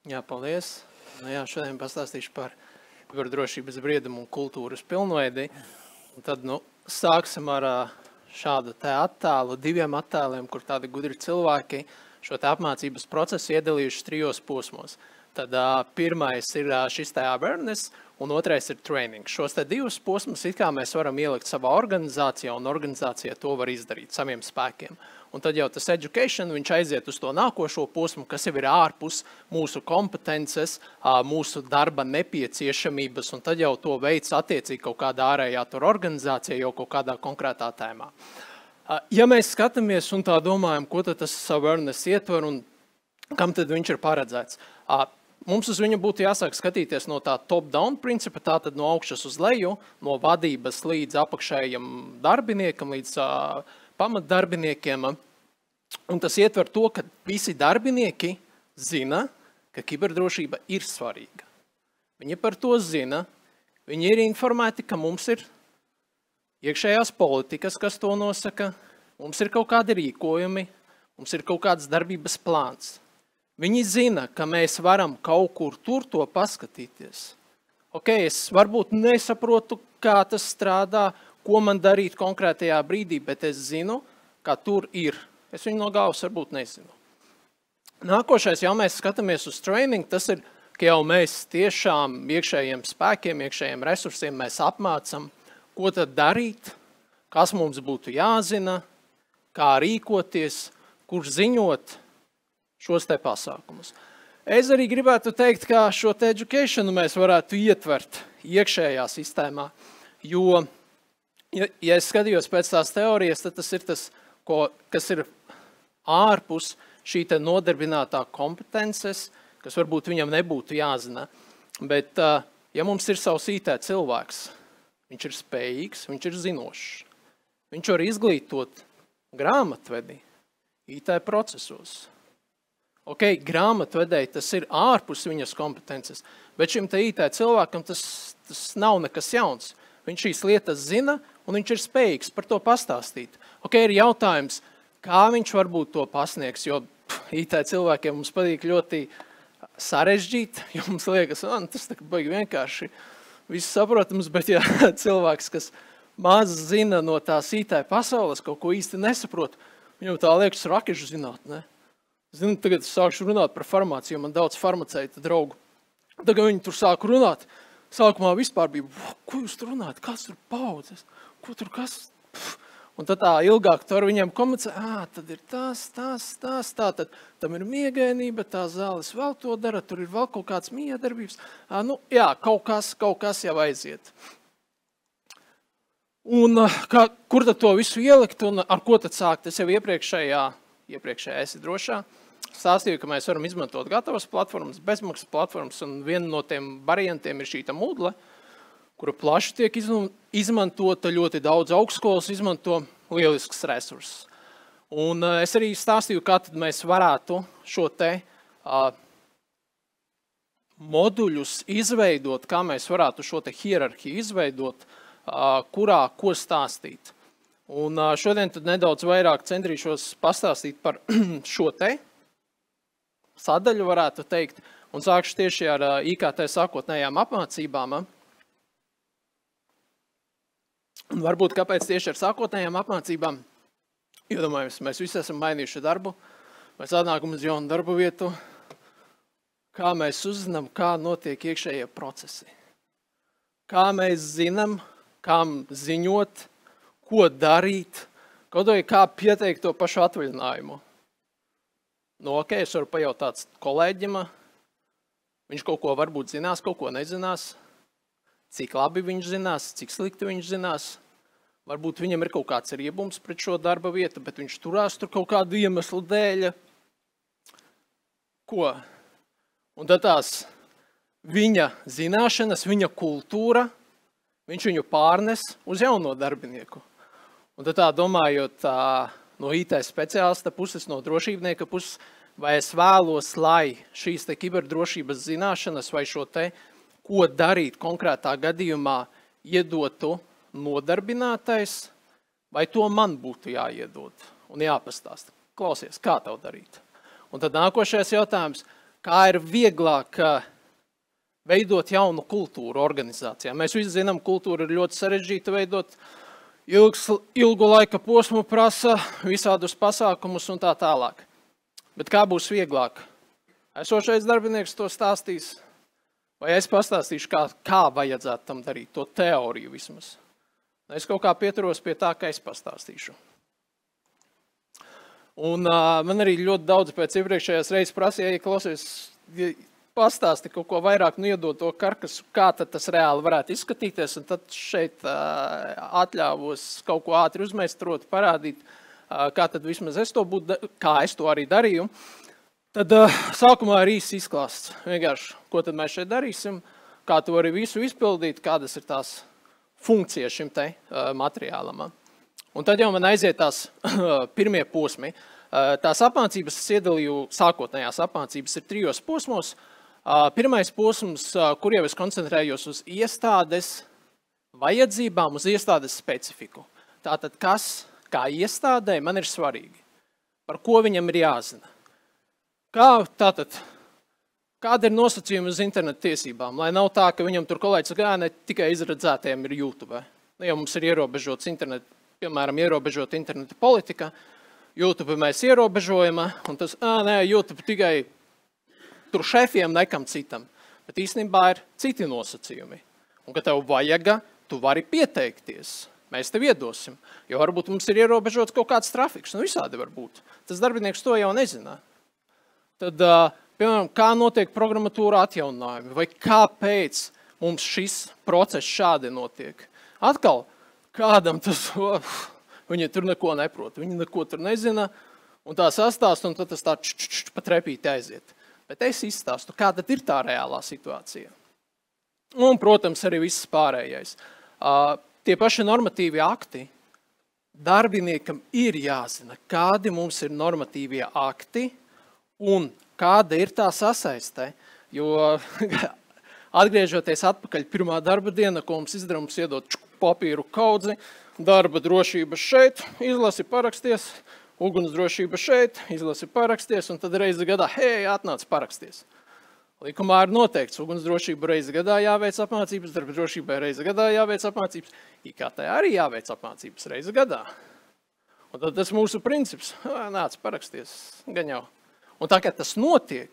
Jā, paldies. Šodien pastāstīšu par kiberdrošības briedumu un kultūras pilnveidi. Un tad, sāksim ar šādu te attēlu, 2 attēliem, kur tādi gudri cilvēki šo te apmācības procesu iedalījuši 3 posmos. Tad pirmais ir šis te awareness, un otrais ir training. Šos te 2 posmus it kā mēs varam ielikt savā organizācijā, un organizācija to var izdarīt saviem spēkiem. Un tad jau tas education, viņš aiziet uz to nākošo posmu, kas jau ir ārpus mūsu kompetences, mūsu darba nepieciešamības, un tad jau to veids attiecīgi kaut kādā ārējā tur organizācijā, jau kaut kādā konkrētā tēmā. Ja mēs skatāmies un tā domājam, ko tad tas awareness ietver un kam tad viņš ir paredzēts, mums uz viņu būtu jāsāk skatīties no tā top-down principa, tātad no augšas uz leju, no vadības līdz apakšējam darbiniekam, līdz pamatdarbiniekiem. Un tas ietver to, ka visi darbinieki zina, ka kiberdrošība ir svarīga. Viņi par to zina, viņi ir informēti, ka mums ir iekšējās politikas, kas to nosaka, mums ir kaut kādi rīkojumi, mums ir kaut kāds darbības plāns. Viņi zina, ka mēs varam kaut kur tur to paskatīties. Es varbūt nesaprotu, kā tas strādā, ko man darīt konkrētajā brīdī, bet es zinu, ka tur ir. Es viņu no galvas varbūt nezinu. Nākošais, ja mēs skatāmies uz training, tas ir, ka jau mēs tiešām iekšējiem spēkiem, iekšējiem resursiem mēs apmācam, ko tad darīt, kas mums būtu jāzina, kā rīkoties, kur ziņot šos te pasākumus. Es arī gribētu teikt, ka šo te education mēs varētu ietvert iekšējā sistēmā, jo, ja es skatījos pēc tās teorijas, tad tas ir tas, kas ir ārpus šī te nodarbinātā kompetences, kas varbūt viņam nebūtu jāzina. Bet, ja mums ir savs IT cilvēks, viņš ir spējīgs, viņš ir zinošs. Viņš var izglītot grāmatvedi IT procesos. Grāmatvedēji tas ir ārpus viņas kompetences, bet šim te IT cilvēkam tas nav nekas jauns. Viņš šīs lietas zina, un viņš ir spējīgs par to pastāstīt. Ir jautājums, kā viņš varbūt to pasniegs, jo IT cilvēkiem mums patīk ļoti sarežģīt, jo mums liekas, tas tā baigi vienkārši viss saprotams, bet ja cilvēks, kas maz zina no tās IT pasaules, kaut ko īsti nesaprot, viņam tā liekas rakešu zinātnē. Zinu, tagad es sākšu runāt par farmāciju, man daudz farmaceita draugu. Tagad viņi tur sāku runāt. Sākumā vispār bija, ko jūs tur runājat, kas tur paudzes, ko tur kas? Un tad tā ilgāk tur viņiem komunicē, tad ir tas, tad tam ir miegainība, tā zāles vēl to dara, tur ir vēl kaut kāds miedarbības. Kaut kas jau aiziet. Un kur tad to visu ielikt un ar ko tad sākt? Es jau iepriekšējā esi drošā. Stāstīju, ka mēs varam izmantot gatavas platformas, bezmaksas platformas, un viena no tiem variantiem ir šī Moodle, kura plaši tiek izmantota, ļoti daudz augstskolas izmanto, lielisks resurss. Un es arī stāstīju, kā tad mēs varētu šo te moduļus izveidot, kā mēs varētu šo te hierarhiju izveidot, kurā ko stāstīt. Un šodien tad nedaudz vairāk centrīšos pastāstīt par šo te sadaļu, varētu teikt, un sākšu tieši ar IKT sākotnējām apmācībām. Un varbūt kāpēc tieši ar sākotnējām apmācībām? Iedomājamies, mēs visi esam mainījuši darbu, mēs atnākam uz jaunu darbu vietu, kā mēs uzzinām, kā notiek iekšējie procesi. Kā mēs zinām, kam ziņot, ko darīt, kaut vai kā pieteikt to pašu atvaļinājumu. Es varu pajautāt kolēģim, viņš kaut ko varbūt zinās, kaut ko nezinās, cik labi viņš zinās, cik slikti viņš zinās. Varbūt viņam ir kaut kāds riebums pret šo darba vietu, bet viņš turās tur kaut kādu iemeslu dēļ. Ko? Un tad tās viņa zināšanas, viņa kultūra, viņš viņu pārnes uz jauno darbinieku. Un tad tā domājot no IT speciālista puses, no drošībnieka puses, vai es vēlos, lai šīs te kiberdrošības zināšanas vai šo te, ko darīt konkrētā gadījumā, iedotu nodarbinātais, vai to man būtu jāiedod un jāpastāsta. Klausies, kā tev darīt? Un tad nākošais jautājums, kā ir vieglāk veidot jaunu kultūru organizācijā. Mēs visi zinām, kultūra ir ļoti sarežģīta veidot, ilgu laika posmu prasa, visādus pasākumus un tā tālāk. Bet kā būs vieglāk? Esošais darbinieks to stāstīs, vai es pastāstīšu, kā vajadzētu tam darīt, to teoriju vismaz. Es kaut kā pieturos pie tā, ka es pastāstīšu. Un man arī ļoti daudz pēc iepriekšējās reizes prasīja, ja klausies, pastāsti kaut ko vairāk, iedod to karkasu, kā tad tas reāli varētu izskatīties, un tad šeit atļāvos kaut ko ātri uzmēstrot, parādīt, kā tad vismaz es to būtu, kā es to arī darīju. Tad sākumā ir īsts izklāsts, vienkārši, ko tad mēs šeit darīsim, kā to arī visu izpildīt, kādas ir tās funkcijas šim te materiālam. Un tad jau man aiziet tās pirmie posmi. Tās apmācības es iedalīju, sākotnējās apmācības ir 3 posmos. Pirmais posms, kur jau es koncentrējos uz iestādes vajadzībām, uz iestādes specifiku. Tātad, kas, kā iestādē, man ir svarīgi. Par ko viņam ir jāzina. Kāda ir nosacījuma uz internetu tiesībām? Lai nav tā, ka viņam tur kolēģis saka, ne tikai izredzētiem ir YouTube. Ja mums ir ierobežots internetu, piemēram, ierobežot interneta politika, YouTube mēs ierobežojam, un tas, YouTube tikai tur šefiem nekam citam. Bet īstenībā ir citi nosacījumi. Un, ka tev vajaga, tu vari pieteikties. Mēs tev iedosim. Jo varbūt mums ir ierobežots kaut kāds trafiks. Visādi var būt. Tas darbinieks to jau nezina. Tad, piemēram, kā notiek programmatūra atjauninājumi, vai kāpēc mums šis process šādi notiek. Atkal, kādam tas, viņi tur neko neprot, viņi neko tur nezina, un tā sastāst, un tad tas tā pa trepīti aiziet. Bet es izstāstu, kā tad ir tā reālā situācija. Un, protams, arī viss pārējais. Tie paši normatīvie akti, darbiniekam ir jāzina, kādi mums ir normatīvie akti, un kāda ir tā sasaiste, jo atgriežoties atpakaļ pirmā darba diena, ko mums izdara, mums iedot papīru kaudzi, darba drošība šeit, izlasi paraksties, ugunsdrošība šeit, izlasi paraksties, un tad reizi gadā, atnāc paraksties. Likumā ir noteikts, ugunsdrošība reizi gadā jāveic apmācības, darba drošībai reizi gadā jāveic apmācības, IKT arī jāveic apmācības reizi gadā. Un tad tas mūsu princips, nāc paraksties, gan jau. Un tā kā tas notiek,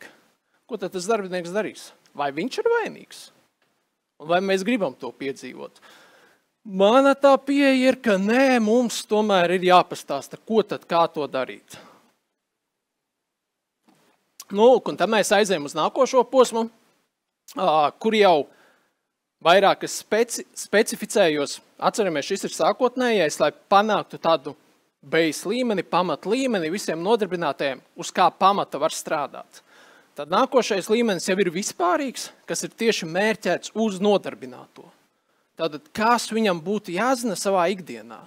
ko tad tas darbinieks darīs? Vai viņš ir vainīgs? Un vai mēs gribam to piedzīvot? Mana tā pieeja ir, ka nē, mums tomēr ir jāpastāsta, ko tad, kā to darīt. Un tad mēs aizējam uz nākošo posmu, kur jau vairāk es specificējos. Atceramies, šis ir sākotnējais, lai panāktu tādu base līmeni, pamat līmeni visiem nodarbinātajiem, uz kā pamata var strādāt. Tad nākošais līmenis jau ir vispārīgs, kas ir tieši mērķēts uz nodarbināto. Tātad, kas viņam būtu jāzina savā ikdienā?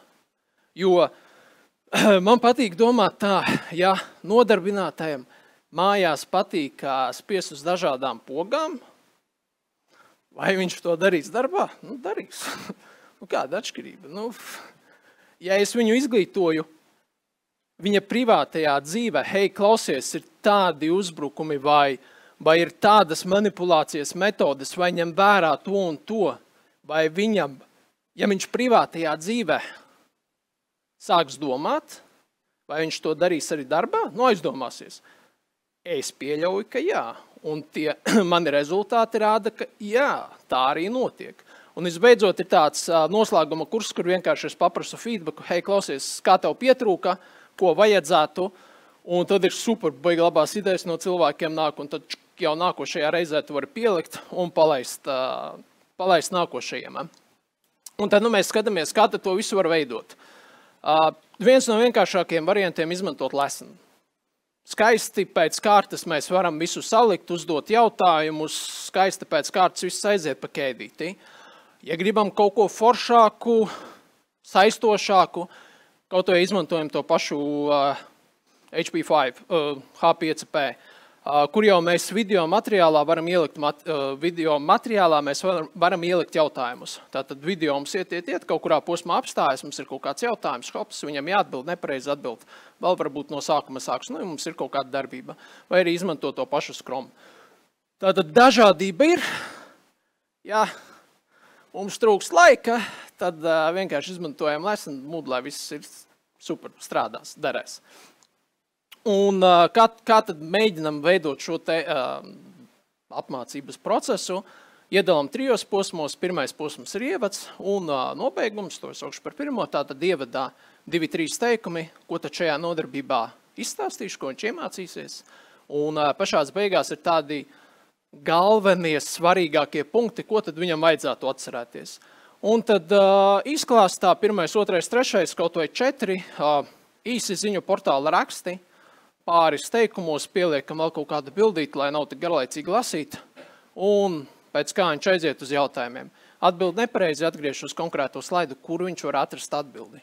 Jo man patīk domāt tā, ja nodarbinātajam mājās patīk spiest uz dažādām pogām, vai viņš to darīs darbā? Darīs. Kāda atšķirība? Ja es viņu izglītoju, viņa privātajā dzīvē, klausies, ir tādi uzbrukumi vai ir tādas manipulācijas metodes, vai ņem vērā to un to, vai viņam, ja viņš privātajā dzīvē sāks domāt, vai viņš to darīs arī darbā, aizdomāsies. Es pieļauju, ka jā, un tie mani rezultāti rāda, ka jā, tā arī notiek. Un visbeidzot ir tāds noslēguma kurs, kur vienkārši es paprasu feedbacku, klausies, kā tev pietrūka, ko vajadzētu, un tad ir super, baigi labās idejas no cilvēkiem nāk, un tad jau nākošajā reizē tu vari pielikt un palaist nākošajiem. Un tad mēs skatāmies, kā tad to visu var veidot. Viens no vienkāršākajiem variantiem izmantot lesson. Skaisti pēc kārtas mēs varam visu salikt, uzdot jautājumus, skaisti pēc kārtas viss aiziet pa ķēdīti. Ja gribam kaut ko foršāku, saistošāku, kaut vai izmantojam to pašu HP5, H5P, kur jau mēs video materiālā varam ielikt jautājumus. Tātad video mums iet, kaut kurā posmā apstājas, mums ir kaut kāds jautājums, hops, viņam jāatbild, nepareizi atbild. Vēl varbūt no sākuma sāks, mums ir kaut kāda darbība. Vai arī izmanto to pašu Scrum. Tātad dažādība ir. Ja mums trūkst laika, tad vienkārši izmantojam lesson mood, lai viss ir super, strādās, derēs. Un kā tad mēģinam veidot šo te apmācības procesu? Iedalām 3 posmos. Pirmais posms ir ievads un nobeigums, to es saukšu par pirmo. Tātad ievadā 2-3 teikumi, ko tad šajā nodarbībā izstāstīšu, ko viņš iemācīsies. Un pašās beigās ir tādi galvenie, svarīgākie punkti, ko tad viņam vajadzētu atcerēties. Un tad izklāstā 1., 2., 3, kaut vai 4 īsi ziņu portāla raksti. Pāris teikumos pieliekam vēl kaut kādu bildīti, lai nav tik garlaicīgi lasīt. Un pēc kā viņš aiziet uz jautājumiem. Atbild nepareizi, atgriež uz konkrēto slaidu, kur viņš var atrast atbildi.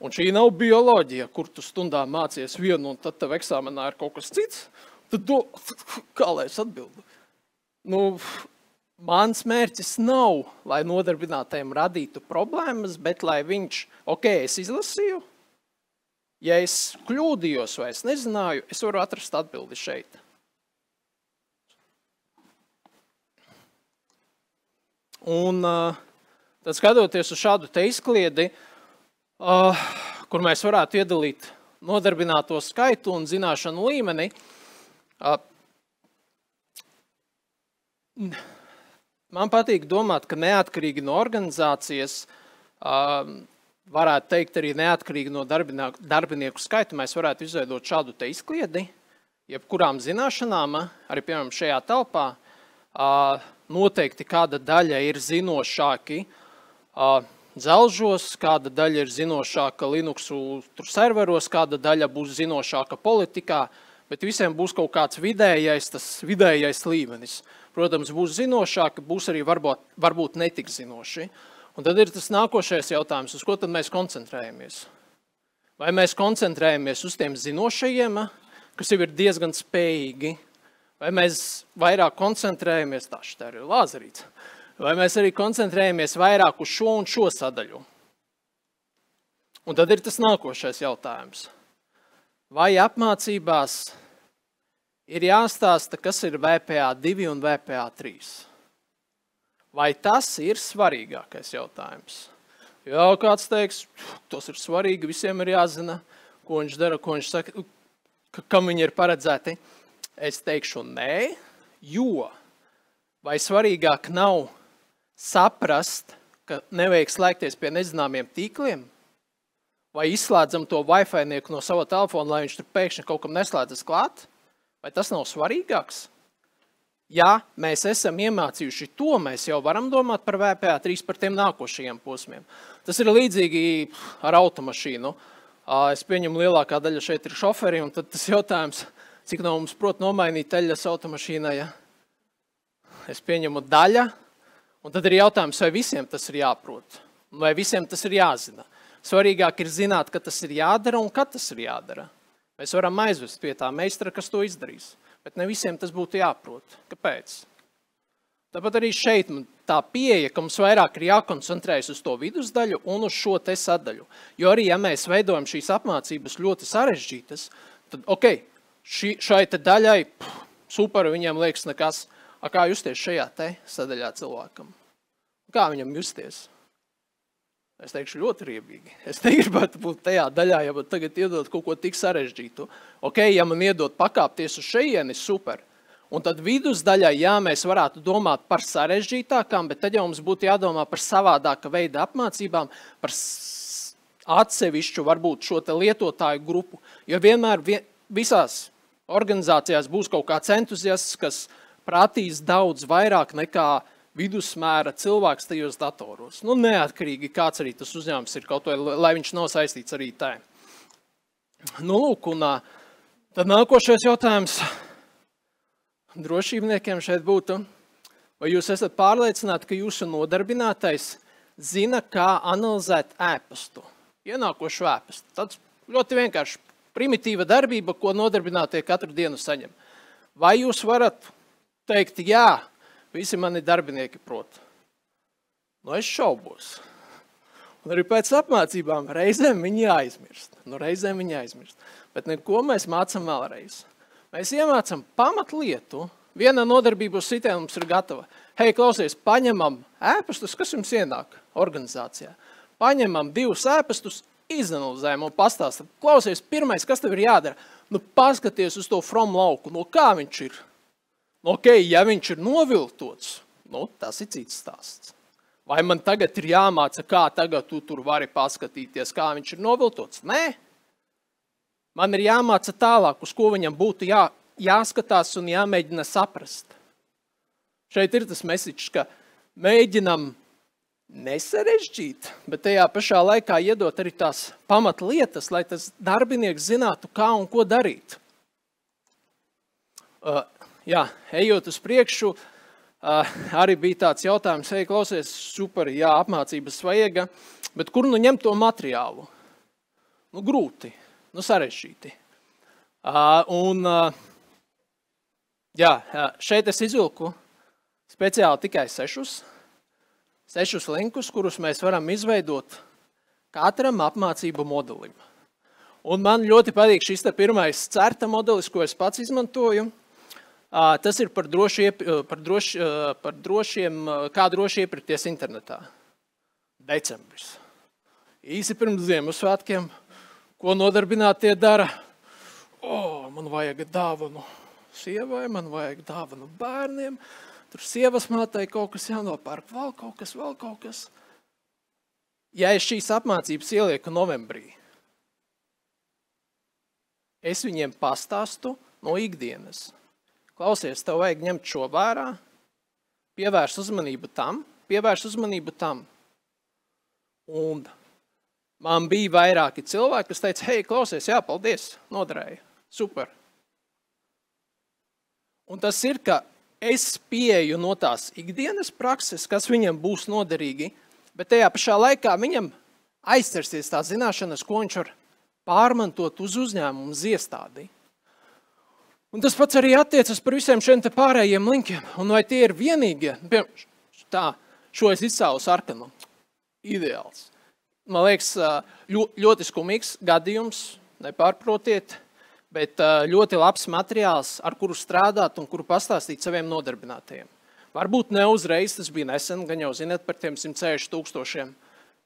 Un šī nav bioloģija, kur tu stundā mācies vienu, un tad tev eksāmenā ir kaut kas cits. Tad kā lai es atbildu? Mans mērķis nav, lai nodarbinātajiem radītu problēmas, bet lai viņš, es izlasīju, ja es kļūdījos vai es nezināju, es varu atrast atbildi šeit. Un tad skatoties uz šādu te izkliedi, kur mēs varētu iedalīt nodarbināto skaitu un zināšanu līmeni, man patīk domāt, ka neatkarīgi no organizācijas, varētu teikt arī neatkarīgi no darbinieku skaitu, mēs varētu izveidot šādu te izkliedi, jebkurām zināšanām, arī piemēram šajā telpā, noteikti kāda daļa ir zinošāki dzelžos, kāda daļa ir zinošāka Linuxu serveros, kāda daļa būs zinošāka politikā, bet visiem būs kaut kāds vidējais līmenis. Protams, būs zinošāki, būs arī varbūt netik zinoši. Un tad ir tas nākošais jautājums, uz ko tad mēs koncentrējamies? Vai mēs koncentrējamies uz tiem zinošajiem, kas jau ir diezgan spējīgi, vai mēs vairāk koncentrējamies, tā ir lāzerīts, vai mēs arī koncentrējamies vairāk uz šo un šo sadaļu? Un tad ir tas nākošais jautājums. Vai apmācībās ir jāstāsta, kas ir VPA2 un VPA3? Vai tas ir svarīgākais jautājums? Jā, kāds teiks, tas ir svarīgi, visiem ir jāzina, ko viņš dara, ko viņš saka, kam viņi ir paredzēti. Es teikšu nē, jo vai svarīgāk nav saprast, ka nevajag slēgties pie nezināmiem tīkliem, vai izslēdzam to Wi-Fi-nieku no sava telefona, lai viņš tur pēkšņi kaut kam neslēdzas klāt, vai tas nav svarīgāks? Ja mēs esam iemācījuši to, mēs jau varam domāt par VPA3, par tiem nākošajiem posmiem. Tas ir līdzīgi ar automašīnu. Es pieņemu, lielākā daļa šeit ir šoferi, un tad tas jautājums, cik no mums prot nomainīt taļas automašīnā, ja? Es pieņemu daļa, un tad ir jautājums, vai visiem tas ir jāprot, vai visiem tas ir jāzina. Svarīgāk ir zināt, ka tas ir jādara un kad tas ir jādara. Mēs varam aizvest pie tā meistara, kas to izdarīs, bet ne visiem tas būtu jāprot. Kāpēc? Tāpat arī šeit tā pieeja, ka mums vairāk ir jākoncentrējas uz to vidusdaļu un uz šo te sadaļu. Jo arī, ja mēs veidojam šīs apmācības ļoti sarežģītas, tad šai te daļai, super, viņiem liekas nekas. Kā justies šajā te sadaļā cilvēkam? Kā viņam justies? Es teikšu ļoti riebīgi. Es negribētu būt tajā daļā, ja man tagad iedod kaut ko tik sarežģītu. Ja man iedod pakāpties uz šejieni, super. Un tad vidusdaļā, mēs varētu domāt par sarežģītākām, bet tad jau mums būtu jādomā par savādāka veida apmācībām, par atsevišķu varbūt šo te lietotāju grupu. Jo vienmēr visās organizācijās būs kaut kāds entuziasts, kas prātīs daudz vairāk nekā vidusmēra cilvēks tajos datoros. Neatkarīgi kāds arī tas uzņēmums ir, kaut vai, lai viņš nav saistīts arī tā. Lūk, un tad nākošais jautājums drošībniekiem šeit būtu, vai jūs esat pārliecināti, ka jūsu nodarbinātais zina, kā analizēt ēpastu, ienākošu ēpastu. Tāds ļoti vienkārši primitīva darbība, ko nodarbinātie katru dienu saņem. Vai jūs varat teikt, jā, visi mani darbinieki prot? Es šaubos. Un arī pēc apmācībām reizēm viņi jāizmirst. Bet neko mēs mācam vēlreiz. Mēs iemācam pamatlietu, Viena nodarbība uz sitienu mums ir gatava. Hei, klausies, paņemam ēpastus, kas jums ienāk organizācijā. Paņemam 2 ēpastus, izanalizējam un pastāstam. Klausies, pirmais, kas tev ir jādara? Nu, paskaties uz to from lauku. No kā viņš ir? Ok, ja viņš ir noviltots, nu, tas ir cits stāsts. Vai man tagad ir jāmāca, kā tagad tu tur vari paskatīties, kā viņš ir noviltots? Nē. Man ir jāmāca tālāk, uz ko viņam būtu jāskatās un jāmēģina saprast. Šeit ir tas mesiķis, ka mēģinam nesarežģīt, bet tajā pašā laikā iedot arī tās pamatlietas, lai tas darbinieks zinātu, kā un ko darīt. Ejot uz priekšu, arī bija tāds jautājums, hei, klausies, super, jā, apmācības vajaga, bet kur nu ņemt to materiālu? Nu, grūti, nu, sarežģīti. Šeit es izvilku speciāli tikai 6 linkus, kurus mēs varam izveidot katram apmācību modelim. Un man ļoti patīk šis te pirmais certa modelis, ko es pats izmantoju. Tas ir par drošiem, kā droši iepirkties internetā. Decembris. Īsi pirms Ziemassvētkiem, ko nodarbinātie dara? Man vajag dāvanu sievai, man vajag dāvanu bērniem, tur sievas mātei kaut kas jānopērk, vēl kaut kas. Ja es šīs apmācības ielieku novembrī, es viņiem pastāstu no ikdienas. Klausies, tev vajag ņemt šo vērā, pievērs uzmanību tam. Un man bija vairāki cilvēki, kas teica, hei, klausies, jā, paldies, noderēja, super. Un tas ir, ka es pieeju no tās ikdienas prakses, kas viņam būs noderīgi, bet tajā pašā laikā viņam aizcersies tā zināšanas, ko viņš var pārmantot uz uzņēmumu, uz iestādi. Un tas pats arī attiecas par visiem šiem te pārējiem linkiem. Un vai tie ir vienīgie? Šo es izcēlu sarkanu. Ideāls. Man liekas, ļoti skumīgs gadījums, nepārprotiet, bet ļoti labs materiāls, ar kuru strādāt un kuru pastāstīt saviem nodarbinātajiem. Varbūt ne uzreiz, tas bija nesen, gan jau zināt par tiem 160,000.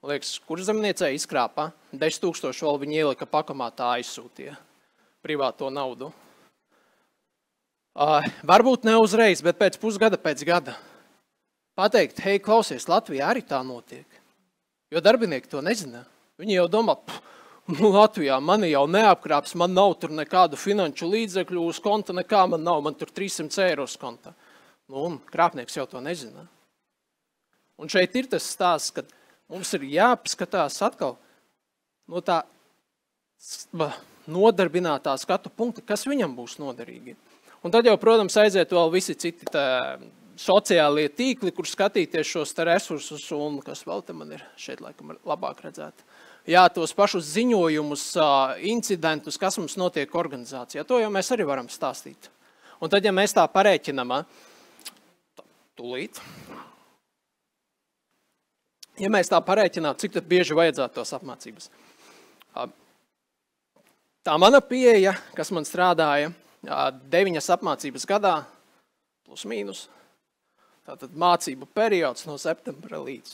Man liekas, kur zemniecei izkrāpā, 10,000 vēl viņi ielika pakamā, tā aizsūtīja privāto naudu. Varbūt ne uzreiz, bet pēc pusgada, pēc gada pateikt, hei, klausies, Latvijā arī tā notiek. Jo darbinieki to nezina. Viņi jau domā, Latvijā mani jau neapkrāps, man nav tur nekādu finanšu līdzekļu uz konta, nekā man nav, man tur 300 eiro uz konta. Un krāpnieks jau to nezina. Un šeit ir tas stāsts, ka mums ir jāpaskatās atkal no tā nodarbinātā skatu punkta, kas viņam būs noderīgi. Un tad jau, protams, aiziet vēl visi citi sociālie tīkli, kur skatīties šos resursus, un kas vēl te man ir šeit laikam labāk redzēt. Jā, tos pašus ziņojumus, incidentus, kas mums notiek organizācijā. To jau mēs arī varam stāstīt. Un tad, ja mēs tā parēķinam, tūlīt, ja mēs tā parēķinām, cik tad bieži vajadzētu tos apmācības. Tā mana pieeja, kas man strādāja, 9 apmācības gadā, plus mīnus. Tātad mācību periods no septembra līdz,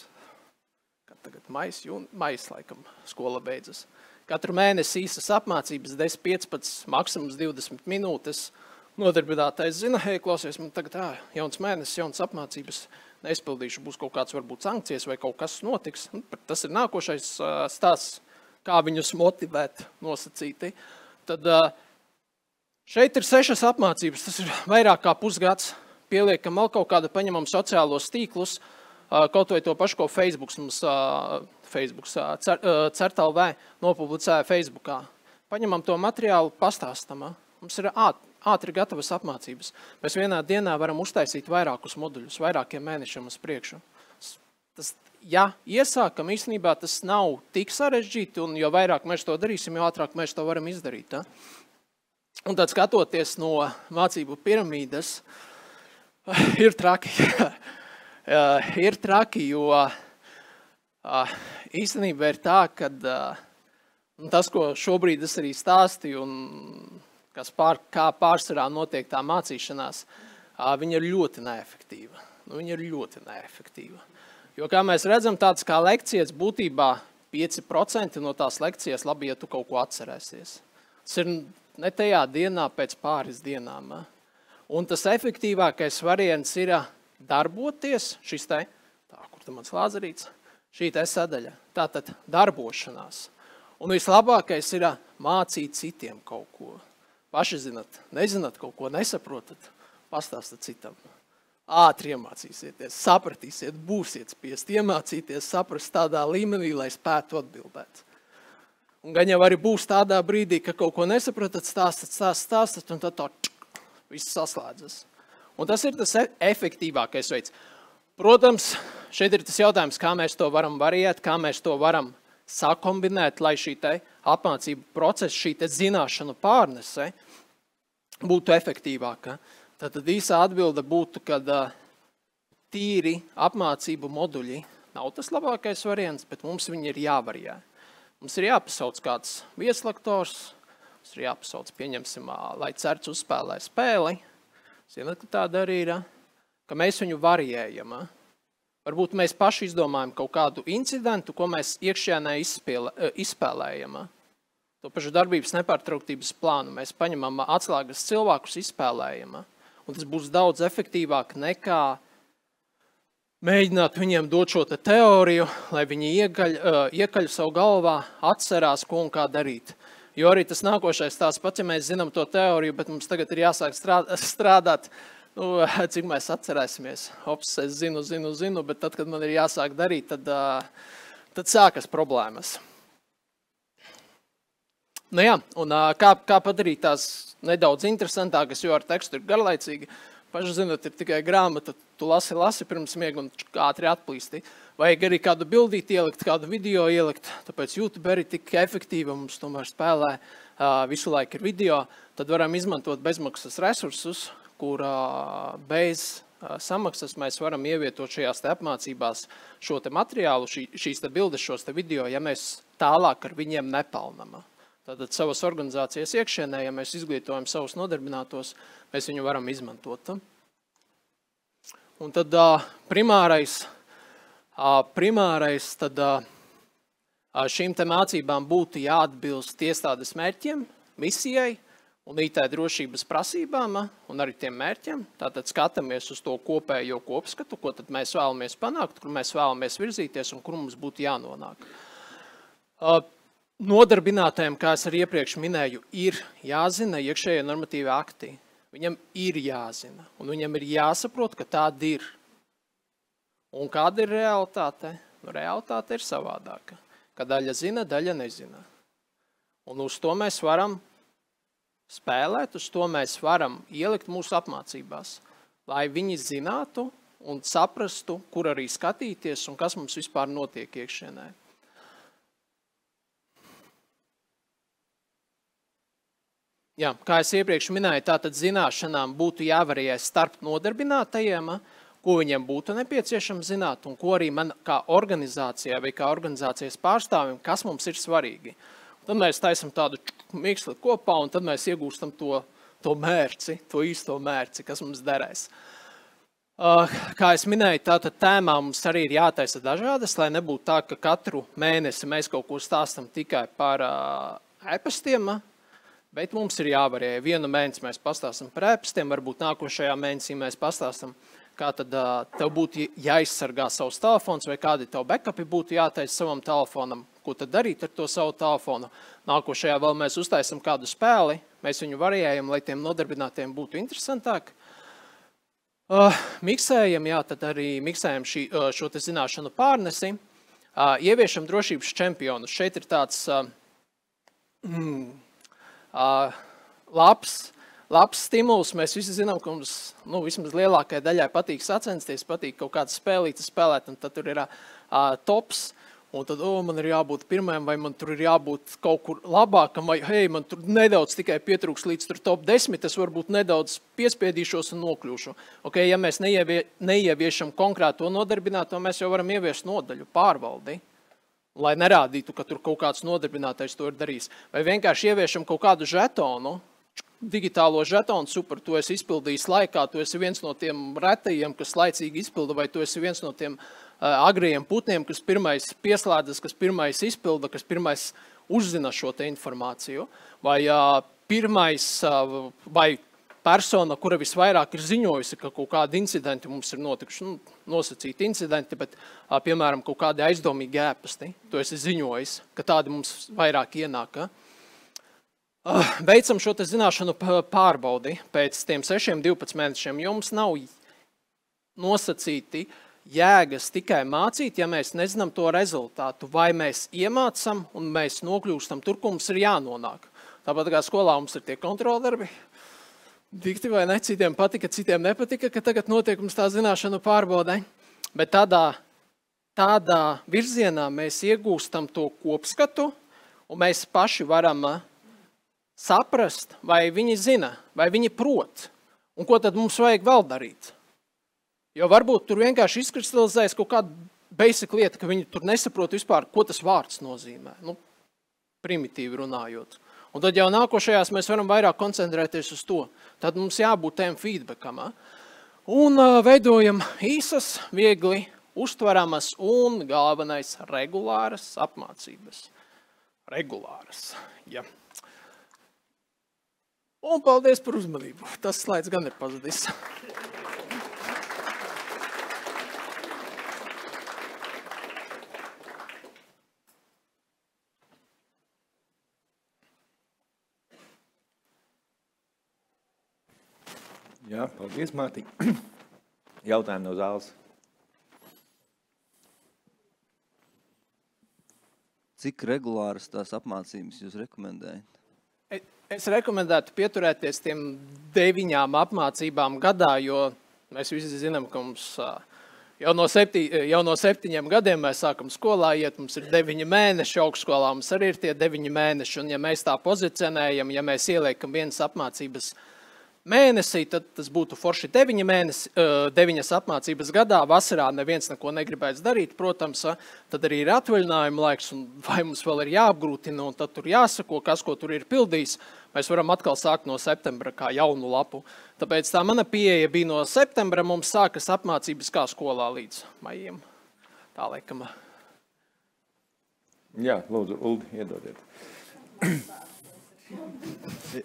kad tagad mais laikam skola beidzas. Katru mēnesi īsas apmācības, 10, 15, maksimums 20 minūtes. Nodarbinātais zina, hei, klausies, man tagad jauns mēnesis, jauns apmācības, neizpildīšu, būs kaut kāds varbūt sankcijas vai kaut kas notiks. Tas ir nākošais stāsts, kā viņus motivēt nosacīti. Tad šeit ir 6 apmācības, tas ir vairāk kā pusgads. Pieliekam vēl kaut kādu, paņemam sociālos tīklus, kaut vai to pašu, ko mums CERT.LV nopublicēja Facebookā. Paņemam to materiālu, pastāstam. Mums ir ātri gatavas apmācības. Mēs vienā dienā varam uztaisīt vairākus moduļus, vairākiem mēnešiem uz priekšu. Ja iesākam, īstenībā tas nav tik sarežģīti, un jo vairāk mēs to darīsim, jo ātrāk mēs to varam izdarīt. Un tad skatoties no mācību piramīdas, ir traki. Ir traki, jo īstenībā ir tā, ka tas, ko šobrīd es arī stāstīju, un kā pārsvarā notiek tā mācīšanās, viņa ir ļoti neefektīva. Viņa ir ļoti neefektīva. Jo, kā mēs redzam, tāds kā lekcijas būtībā 5% no tās lekcijas labi, ja tu kaut ko atcerēsies. Tas ir ne tajā dienā pēc pāris dienām. Un tas efektīvākais variants ir darboties, šis te, kur te mans lāzerīts, šī te sadaļa, tātad darbošanās. Un vislabākais ir mācīt citiem kaut ko. Paši zinat, nezināt kaut ko, nesaprotat, pastāstat citam. Ātri iemācīsieties, sapratīsiet, būsiet spiest, iemācīties, saprast tādā līmenī, lai spētu atbildēt. Un gan jau arī būs tādā brīdī, ka kaut ko nesaprotat, stāstat, un tad viss saslēdzas. Un tas ir tas efektīvākais veids. Protams, šeit ir tas jautājums, kā mēs to varam variēt, kā mēs to varam sakombinēt, lai šī te apmācību procesa, šī te zināšanu pārnese būtu efektīvāka. Tad īsā atbilde būtu, ka tīri apmācību moduļi nav tas labākais variants, bet mums viņi ir jāvarijē. Mums ir jāpasauc kāds vieslektors, mums ir jāpasauc, pieņemsim, lai certs uzspēlē spēli. Zināt, ka tāda arī ir, ka mēs viņu varijējam. Varbūt mēs paši izdomājam kaut kādu incidentu, ko mēs iekšienē izspēlējam. To pašu darbības nepārtrauktības plānu mēs paņemam atslēgas cilvēkus, izspēlējam. Un tas būs daudz efektīvāk nekā mēģināt viņiem dot šo teoriju, lai viņi iekaļ savu galvā, atcerās, ko un kā darīt. Jo arī tas nākošais tās pats, ja mēs zinām to teoriju, bet mums tagad ir jāsāk strādāt, cik mēs atcerēsimies. Ops, es zinu, bet tad, kad man ir jāsāk darīt, tad sākas problēmas. Nu jā, un kā padarīt tās nedaudz interesantākas, jo ar tekstu ir garlaicīgi. Paši zinot, ir tikai grāmata, tu lasi pirms miega un ātri atplīsti. Vajag arī kādu bildīti ielikt, kādu video ielikt, tāpēc YouTube arī tik efektīva, mums tomēr spēlē visu laiku ir video. Tad varam izmantot bezmaksas resursus, kur bez samaksas mēs varam ievietot šajās te apmācībās šo te materiālu, šīs te bildes, šos te video, ja mēs tālāk ar viņiem nepelnam. Tātad savas organizācijas iekšienē, ja mēs izglītojam savus nodarbinātos, mēs viņu varam izmantot. Un tad primārais tad šīm te mācībām būtu jāatbilst iestādes mērķiem, misijai un IT drošības prasībām un arī tiem mērķiem. Tātad skatāmies uz to kopējo kopskatu, ko tad mēs vēlamies panākt, kur mēs vēlamies virzīties un kur mums būtu jānonāk. Nodarbinātajiem, kā es arī iepriekš minēju, ir jāzina iekšējie normatīvi akti. Viņam ir jāzina, un viņam ir jāsaprot, ka tāda ir. Un kāda ir realitāte? Nu, realitāte ir savādāka. Ka daļa zina, daļa nezina. Un uz to mēs varam spēlēt, uz to mēs varam ielikt mūsu apmācībās, lai viņi zinātu un saprastu, kur arī skatīties un kas mums vispār notiek iekšienē. Jā, kā es iepriekš minēju, tātad zināšanām būtu jāvarīja starp nodarbinātajiem, ko viņiem būtu nepieciešams zināt un ko arī man kā organizācijā vai kā organizācijas pārstāvim, kas mums ir svarīgi. Tad mēs taisam tādu miksli kopā un tad mēs iegūstam to mērci, to īsto mērci, kas mums derēs. Kā es minēju, tātad tēmā mums arī ir jātaisa dažādas, lai nebūtu tā, ka katru mēnesi mēs kaut ko stāstam tikai par e-pastiem, bet mums ir jāvarēja. Vienu mēnesi mēs pastāstam par e-pastiem, varbūt nākošajā mēnesī mēs pastāstam, kā tad tev būtu jāizsargā savs telefons vai kādi tev backupi būtu jātaisa savam telefonam, ko tad darīt ar to savu telefonu. Nākošajā vēl mēs uztaisam kādu spēli, mēs viņu varējam, lai tiem nodarbinātiem būtu interesantāk. Miksējam, jā, tad arī miksējam šo te zināšanu pārnesi. Ieviešam drošības čempionus. Šeit ir tāds labs stimuls. Mēs visi zinām, ka mums vismaz lielākajai daļai patīk sacensties, patīk kaut kādas spēlītas spēlēt, un tad tur ir tops, un tad, man ir jābūt pirmajam, vai man tur ir jābūt kaut kur labākam, vai, hei, man tur nedaudz tikai pietrūks līdz tur top 10, es varbūt nedaudz piespiedīšos un nokļūšu. Okay, ja mēs neieviešam konkrēto nodarbināto, mēs jau varam ieviest nodaļu pārvaldi, lai nerādītu, ka tur kaut kāds nodarbinātais to ir darījis. Vai vienkārši ieviešam kaut kādu žetonu, digitālo žetonu, super, tu esi izpildījis laikā, tu esi viens no tiem retajiem, kas laicīgi izpilda, vai tu esi viens no tiem agrējiem putniem, kas pirmais pieslēdzas, kas pirmais izpilda, kas pirmais uzzina šo te informāciju, vai pirmais, vai persona, kura visvairāk ir ziņojusi, ka kaut kādi incidenti mums ir notikuši, nosacīti incidenti, bet, piemēram, kaut kādi aizdomīgi ēpasti, tu esi ziņojis, ka tādi mums vairāk ienāk. Veicam šo te zināšanu pārbaudi pēc tiem 6-12 mēnešiem. Jums nav nosacīti jēgas tikai mācīt, ja mēs nezinām to rezultātu, vai mēs iemācam un mēs nokļūstam tur, kur mums ir jānonāk. Tāpat kā skolā mums ir tie kontroldarbi, dikti vai ne, citiem patika, citiem nepatika, ka tagad notiek mums tā zināšanu pārbaudē. Bet tādā virzienā mēs iegūstam to kopskatu un mēs paši varam saprast, vai viņi zina, vai viņi prot, un ko tad mums vajag vēl darīt. Jo varbūt tur vienkārši izkristalizējas kaut kāda basic lieta, ka viņi tur nesaprot vispār, ko tas vārds nozīmē, primitīvi runājot. Un tad jau nākošajās mēs varam vairāk koncentrēties uz to. Tad mums jābūt tiem feedbackam. Un veidojam īsas, viegli uztveramas un galvenais regulāras apmācības. Regulāras, ja. Un paldies par uzmanību. Tas slaids gan ir pazudis. Jā, paldies, Mārtiņ. Jautājumi no zāles. Cik regulāras tās apmācības jūs rekomendējat? Es rekomendētu pieturēties tiem 9 apmācībām gadā, jo mēs visi zinām, ka mums jau no 7 gadiem mēs sākam skolā iet, mums ir 9 mēneši, augstskolā mums arī ir tie 9 mēneši, un ja mēs tā pozicionējam, ja mēs ieliekam vienas apmācības mēnesī, tad tas būtu forši 9 apmācības gadā. Vasarā neviens neko negribēs darīt, protams, tad arī ir atvaļinājuma laiks, un vai mums vēl ir jāapgrūtina, un tad tur jāsako, kas ko tur ir pildījis. Mēs varam atkal sākt no septembra kā jaunu lapu. Tāpēc tā mana pieeja bija no septembra, mums sākas apmācības kā skolā līdz maijiem. Tā laikam. Jā, lūdzu, Uldi, iedodiet.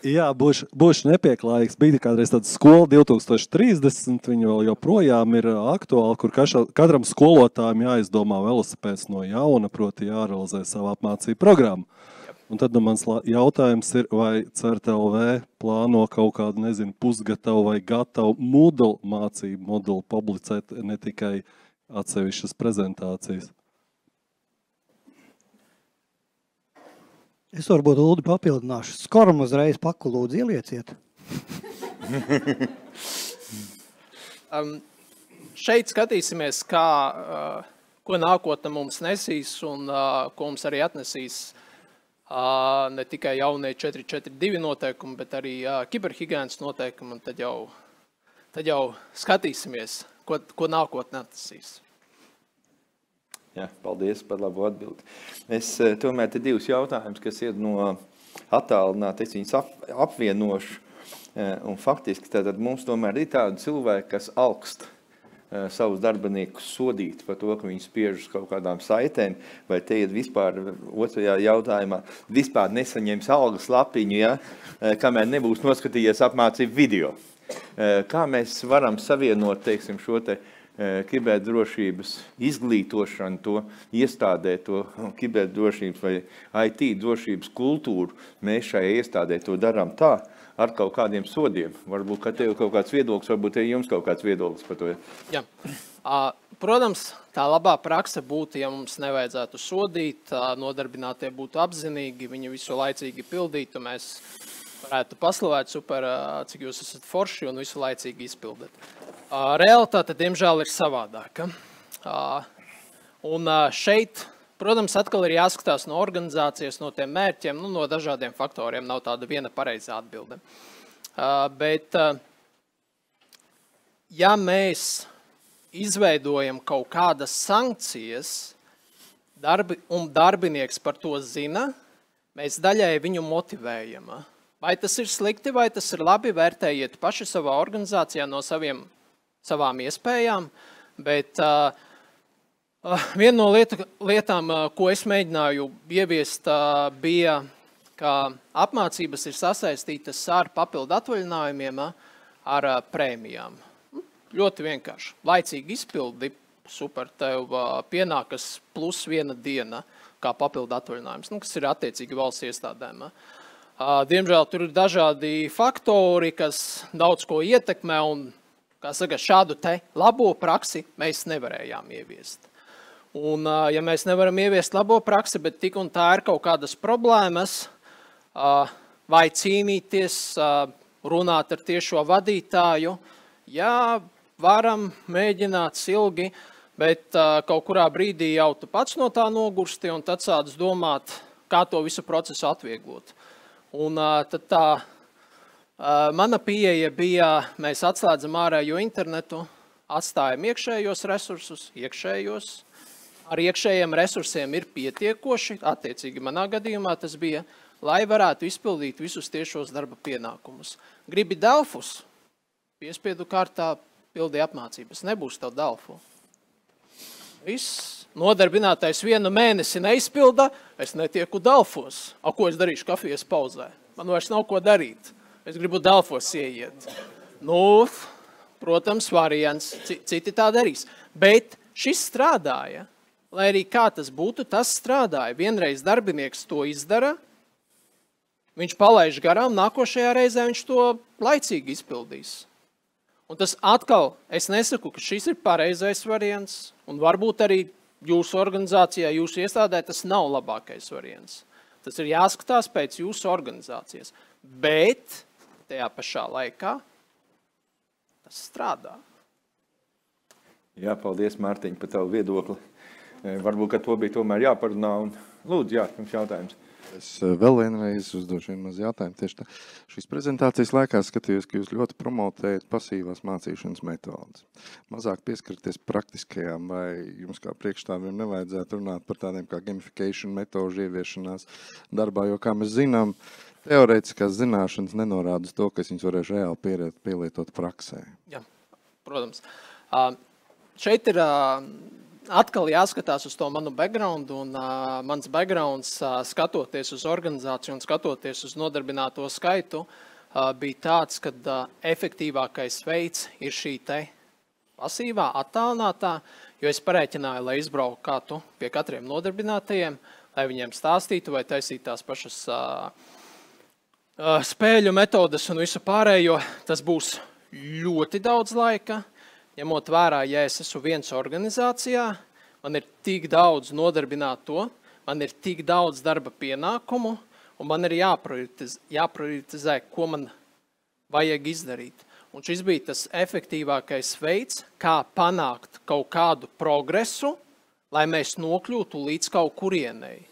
Jā, būšu nepieklājīgs. Bija kādreiz tāda skola 2030, viņa vēl joprojām ir aktuāla, kur katram skolotājam jāizdomā velosipēds no jauna, proti jārealizē savu apmācību programmu. Un tad mans jautājums ir, vai CERT.LV plāno kaut kādu, pusgatavu vai gatavu Moodle mācību moduli publicēt, ne tikai atsevišķas prezentācijas? Es varbūt Uldi papildināšu. Skoram uzreiz paku lūdzu ielieciet. Šeit skatīsimies, ko nākotne mums nesīs un ko mums arī atnesīs ne tikai jaunie 442 noteikumi, bet arī kiberhigienas noteikumi. Un tad jau skatīsimies, ko nākotne atnesīs. Jā, paldies par labu atbildi. Es tomēr te 2 jautājumus, kas ir no attālināt, es viņus apvienošu. Un faktiski tātad mums tomēr ir tādi cilvēki, kas alkst savus darbiniekus sodīt par to, ka viņi spiež uz kaut kādām saitēm, vai te ir vispār otrajā jautājumā, vispār nesaņems algas lapiņu, ja, kamēr nebūs noskatījies apmācību video. Kā mēs varam savienot, teiksim, šo te kiberdrošības izglītošanu, to iestādē, to kiberdrošības vai IT drošības kultūru, mēs šai iestādē to darām tā, ar kaut kādiem sodiem. Varbūt, ka tev kaut kāds viedoklis, varbūt te jums kaut kāds viedoklis par to. Jā. Protams, tā labā prakse būtu, ja mums nevajadzētu sodīt, nodarbinātie būtu apzinīgi, viņi visu laicīgi pildītu, mēs varētu paslavēt super, cik jūs esat forši un visu laicīgi izpildēt. Realitāte, diemžēl, ir savādāka. Un šeit, protams, atkal ir jāskatās no organizācijas, no tiem mērķiem, no dažādiem faktoriem, nav tāda viena pareizā atbilde. Bet, ja mēs izveidojam kaut kādas sankcijas, un darbinieks par to zina, mēs daļai viņu motivējam. Vai tas ir slikti, vai tas ir labi, vērtējiet paši savā organizācijā no savām iespējām, bet viena no lietām, ko es mēģināju ieviest, bija, ka apmācības ir sasaistītas ar papildu atvaļinājumiem, ar prēmijām. Ļoti vienkārši. Laicīgi izpildi, super, tev pienākas plus 1 diena kā papildu atvaļinājums, kas ir attiecīgi valsts iestādēm. Diemžēl tur ir dažādi faktori, kas daudz ko ietekmē, un, kā saka, šādu te labo praksi mēs nevarējām ieviest. Un, ja mēs nevaram ieviest labo praksi, bet tik un tā ir kaut kādas problēmas, vai cīnīties, runāt ar tiešo vadītāju, jā, varam mēģināt ilgi, bet kaut kurā brīdī jau tu pats no tā nogursti, un tad sāc domāt, kā to visu procesu atvieglot. Un tad tā mana pieeja bija, mēs atslēdzam ārējo internetu, atstājam iekšējos resursus, ar iekšējiem resursiem ir pietiekoši, attiecīgi manā gadījumā tas bija, lai varētu izpildīt visus tiešos darba pienākumus. Gribi Delfus, piespiedu kārtā pildi apmācības, nebūs tev Delfu. Viss nodarbinātais 1 mēnesi neizpilda, es netieku Delfos. Ko es darīšu kafijas pauzē? Man vairs nav ko darīt. Es gribu Delfos ieiet. Nu, protams, variants, citi tā darīs. Bet šis strādāja, lai arī kā tas būtu, tas strādāja. Vienreiz darbinieks to izdara, viņš palaiž garām, nākošajā reizē viņš to laicīgi izpildīs. Un tas atkal, es nesaku, ka šis ir pareizais variants, un varbūt arī jūsu organizācijā, jūsu iestādē tas nav labākais variants. Tas ir jāskatās pēc jūsu organizācijas. Bet tajā pašā laikā tas strādā. Jā, paldies, Mārtiņ, par tavu viedokli. Varbūt, ka to bija tomēr jāparunā. Un lūdzu, jā, jums jautājums. Es vēl vienreiz uzdošu vienu maz jautājumu. Tieši tā. Šīs prezentācijas laikā skatījos, ka jūs ļoti promotējat pasīvās mācīšanas metodas. Mazāk pieskarties praktiskajām, vai jums kā priekšstāvjiem nevajadzētu runāt par tādiem kā gamification metožu ieviešanās darbā, jo, kā mēs zinām, teorētiskās zināšanas nenorāda uz to, ka viņas varēšu reāli pielietot praksē. Jā, protams. Šeit ir atkal jāskatās uz to manu backgroundu, un mans backgrounds, skatoties uz organizāciju un skatoties uz nodarbināto skaitu, bija tāds, ka efektīvākais veids ir šī te pasīvā, attālinātā, jo es parēķināju, lai izbrauku kādu pie katriem nodarbinātajiem, lai viņiem stāstītu vai taisītu tās pašas spēļu metodas un visu pārējo. Tas būs ļoti daudz laika. Ņemot vērā, ja es esmu viens organizācijā, man ir tik daudz nodarbināto, man ir tik daudz darba pienākumu, un man ir jāprioritizē, ko man vajag izdarīt. Un šis bija tas efektīvākais veids, kā panākt kaut kādu progresu, lai mēs nokļūtu līdz kaut kurienei.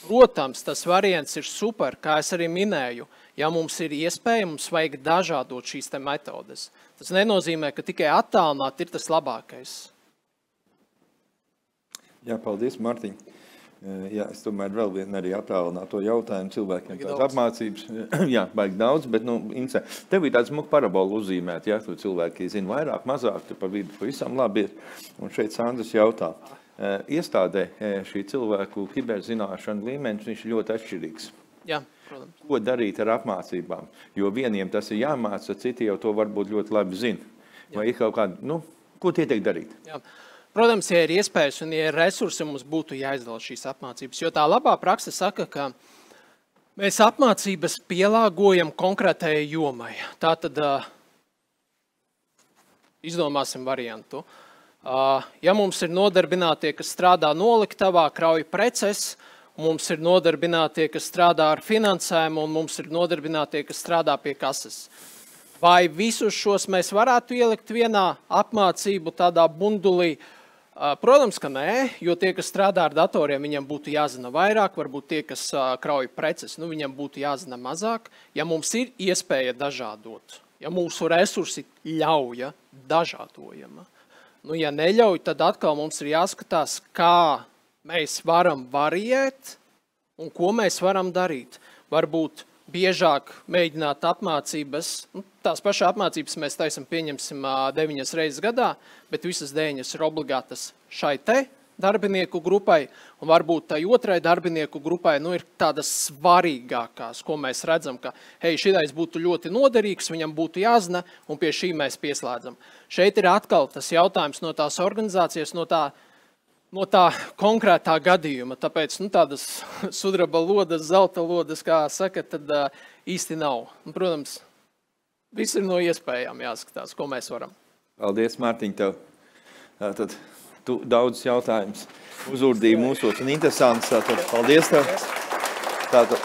Protams, tas variants ir super, kā es arī minēju. Ja mums ir iespēja, mums vajag dažādot šīs te metodes. Tas nenozīmē, ka tikai attālināt ir tas labākais. Jā, paldies, Mārtiņ. Jā, es tomēr vēl vienu arī attālināto jautājumu cilvēkiem. Tās apmācības, jā, baigi daudz, bet, Ince, tev ir tāds smuka parabola uzzīmēt, ja, tu cilvēki zina vairāk, mazāk, tu pa vidu pavisam labi ir. Un šeit Sandrs jautā. Iestādē šī cilvēku kiberzināšana līmenis, viņš ir ļoti atšķirīgs. Jā, protams. Ko darīt ar apmācībām? Jo vieniem tas ir jāmāca, citi jau to varbūt ļoti labi zina. Vai ir kaut kāda, ko tie tiek darīt? Jā. Protams, ja ir iespējas un ja ir resursi, mums būtu jāizdala šīs apmācības. Jo tā labā prakse saka, ka mēs apmācības pielāgojam konkrētajai jomai. Tātad izdomāsim variantu. Ja mums ir nodarbinātie, kas strādā noliktavā, krauj preces, mums ir nodarbinātie, kas strādā ar finansējumu, un mums ir nodarbinātie, kas strādā pie kases. Vai visus šos mēs varētu ielikt vienā apmācību tādā bundulī? Protams, ka nē, jo tie, kas strādā ar datoriem, viņam būtu jāzina vairāk, varbūt tie, kas krauj preces, viņam būtu jāzina mazāk. Ja mums ir iespēja dažādot, ja mūsu resursi ļauja, dažādojama. Ja neļauj, tad atkal mums ir jāskatās, kā mēs varam variēt un ko mēs varam darīt. Varbūt biežāk mēģināt apmācības. Tās pašas apmācības mēs taisam, pieņemsim 9 reizes gadā, bet visas 9 ir obligātas šai te darbinieku grupai, un varbūt tai otrai darbinieku grupai ir tādas svarīgākās, ko mēs redzam, ka, hei, šitais būtu ļoti noderīgs, viņam būtu jāzina, un pie šī mēs pieslēdzam. Šeit ir atkal tas jautājums no tās organizācijas, no tā konkrētā gadījuma, tāpēc tādas sudraba lodas, zelta lodas, kā saka, tad īsti nav. Un, protams, viss ir no iespējām jāskatās, ko mēs varam. Paldies, Mārtiņ, tev. Tad tu daudz jautājumus uzurdīji mūsos un interesants. Tātad, paldies tev. Tātad,